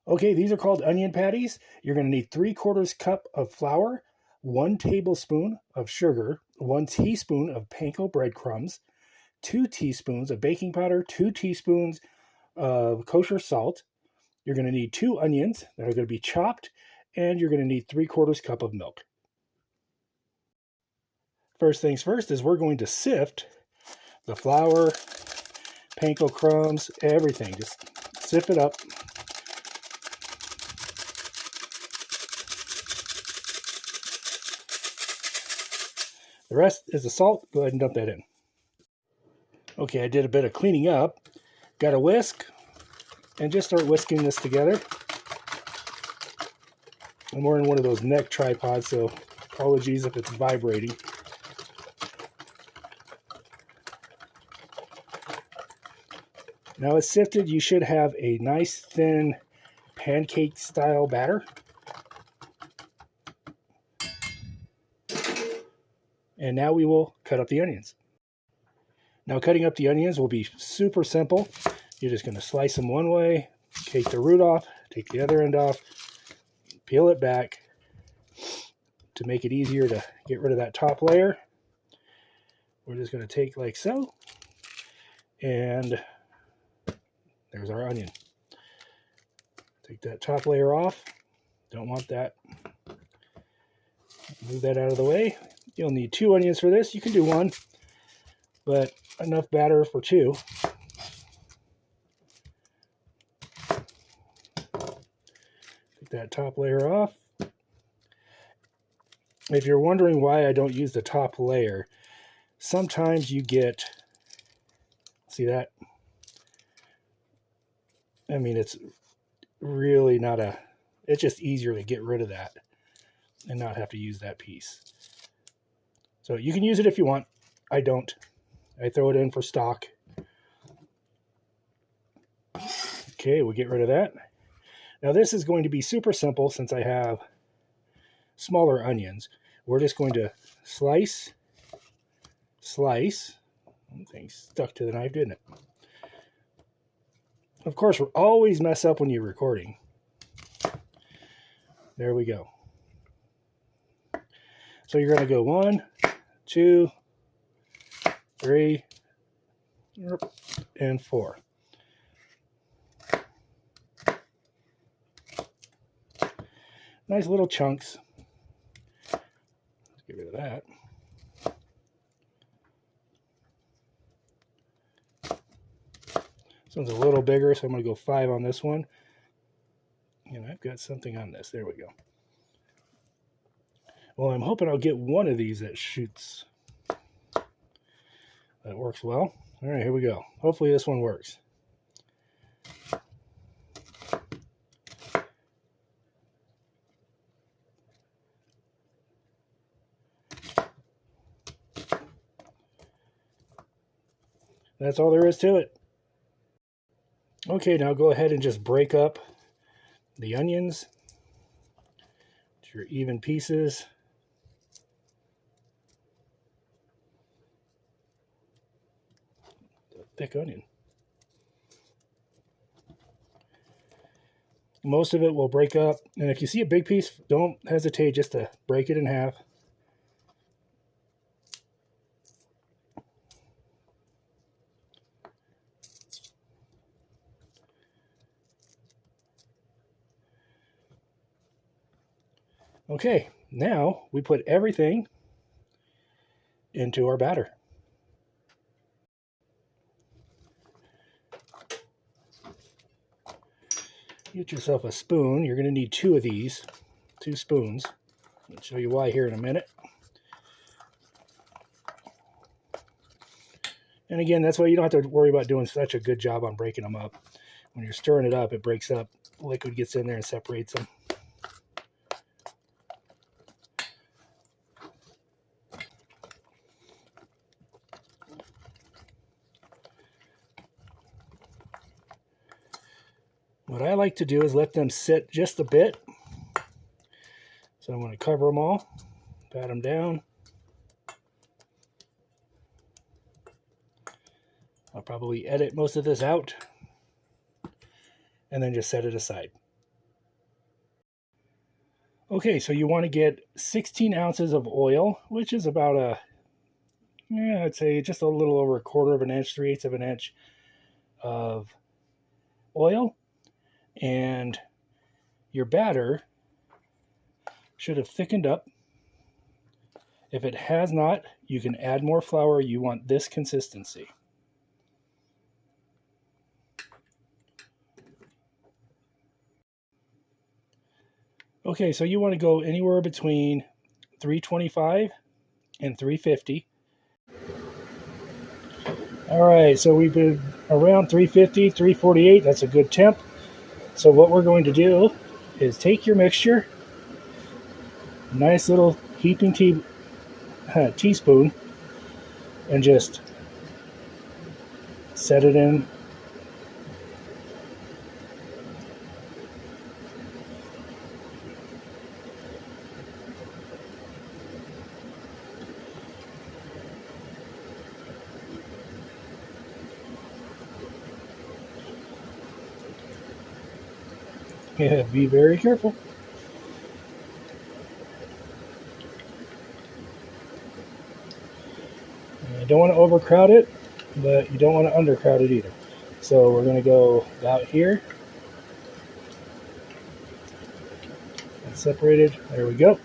Okay, these are called onion patties. You're going to need 3/4 cup of flour, 1 tablespoon of sugar, 1 teaspoon of panko breadcrumbs, 2 teaspoons of baking powder, 2 teaspoons of kosher salt. You're going to need 2 onions that are going to be chopped, and you're going to need 3/4 cup of milk. First things first is we're going to sift the flour, panko crumbs, everything. Just sift it up. The rest is the salt. Go ahead and dump that in. Okay, I did a bit of cleaning up. Got a whisk, and just start whisking this together. I'm wearing one of those neck tripods, so apologies if it's vibrating. Now it's sifted, you should have a nice thin pancake style batter. And now we will cut up the onions. Now cutting up the onions will be super simple. You're just going to slice them one way, take the root off, take the other end off, peel it back to make it easier to get rid of that top layer. We're just going to take like so, and there's our onion. Take that top layer off. Don't want that. Move that out of the way. You'll need 2 onions for this. You can do 1, but enough batter for 2. Take that top layer off. If you're wondering why I don't use the top layer, sometimes you get, see that? I mean, it's really not it's just easier to get rid of that and not have to use that piece. So you can use it if you want. I don't. I throw it in for stock. Okay, we'll get rid of that. Now this is going to be super simple since I have smaller onions. We're just going to slice. Thing stuck to the knife, didn't it? Of course, we'll always mess up when you're recording. There we go. So you're going to go 1, 2, 3, and 4. Nice little chunks. Let's get rid of that. This one's a little bigger, so I'm going to go 5 on this one. And I've got something on this. There we go. Well, I'm hoping I'll get one of these that shoots. That works well. All right, here we go. Hopefully this one works. That's all there is to it. Okay, now go ahead and just break up the onions to your even pieces. Thick onion. Most of it will break up, and if you see a big piece, don't hesitate just to break it in half. Okay, now we put everything into our batter. Get yourself a spoon. You're going to need 2 of these, 2 spoons. I'll show you why here in a minute. And again, that's why you don't have to worry about doing such a good job on breaking them up. When you're stirring it up, it breaks up. Liquid gets in there and separates them. What I like to do is let them sit just a bit. So I'm going to cover them all, pat them down. I'll probably edit most of this out and then just set it aside. Okay, so you want to get 16 ounces of oil, which is about I'd say just a little over a quarter of an inch, 3/8 of an inch of oil. And your batter should have thickened up. If it has not, you can add more flour. You want this consistency. Okay, so you want to go anywhere between 325 and 350. All right, so we've been around 350, 348. That's a good temp. So what we're going to do is take your mixture, nice little heaping teaspoon, and just set it in. Yeah, be very careful. You don't want to overcrowd it, but you don't want to undercrowd it either. So we're going to go about here. It's separated. There we go.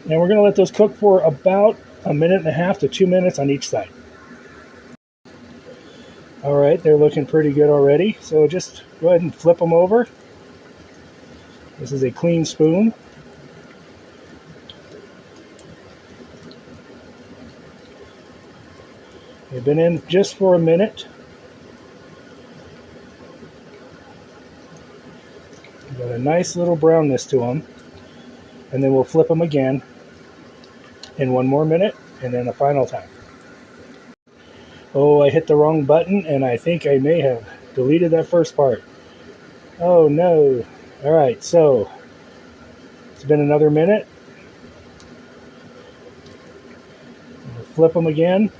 And we're going to let those cook for about 1.5 to 2 minutes on each side. All right, they're looking pretty good already. So just go ahead and flip them over. This is a clean spoon. They've been in just for a minute. Got a nice little brownness to them. And then we'll flip them again in 1 more minute and then a final time. Oh, I hit the wrong button and I think I may have deleted that first part. Oh no. All right, so it's been another minute. We'll flip them again.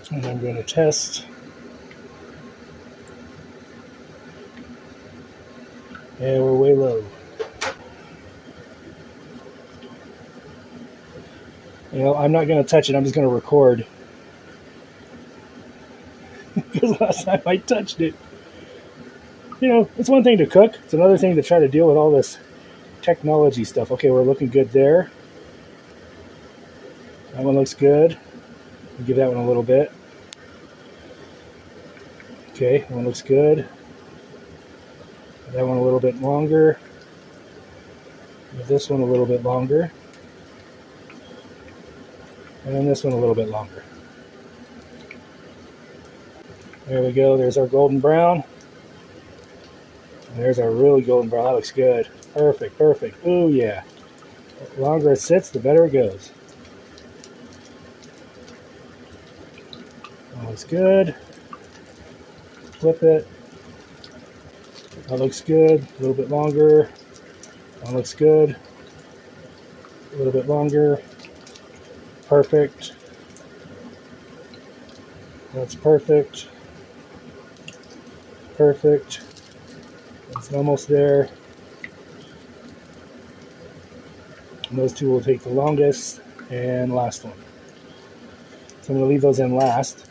And I'm going to test. Yeah, we're way low. You know, I'm not going to touch it. I'm just going to record. Because last time I touched it. You know, it's one thing to cook. It's another thing to try to deal with all this technology stuff. Okay, we're looking good there. That one looks good. I'll give that one a little bit. Okay, that one looks good. That one a little bit longer. This one a little bit longer. And then this one a little bit longer. There we go. There's our golden brown. And there's our really golden brown. That looks good. Perfect, perfect. Oh yeah. The longer it sits, the better it goes. That looks good. Flip it. That looks good. A little bit longer. That looks good. A little bit longer. Perfect. That's perfect. Perfect. It's almost there. And those two will take the longest and last one. So I'm going to leave those in last.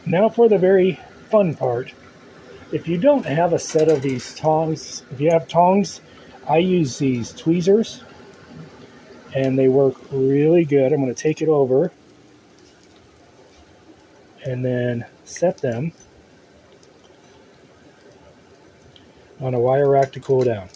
Now for the very fun part. If you don't have a set of these tongs, if you have tongs, I use these tweezers and they work really good. I'm going to take it over and then set them on a wire rack to cool down.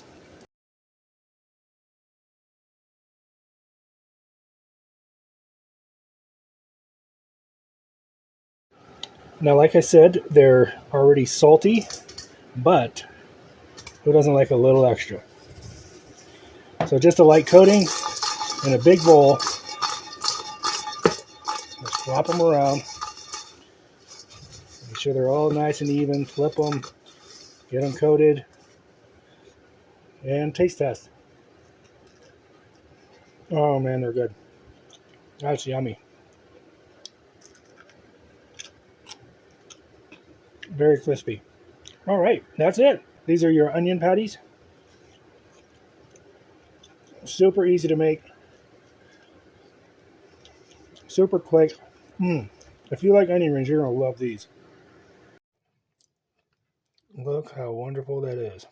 Now, like I said, they're already salty, but who doesn't like a little extra? So just a light coating in a big bowl. Just flop them around. Make sure they're all nice and even. Flip them. Get them coated. And taste test. Oh man, they're good. That's yummy. Very crispy. All right, that's it. These are your onion patties. Super easy to make. Super quick. If you like onion rings, you're going to love these. Look how wonderful that is.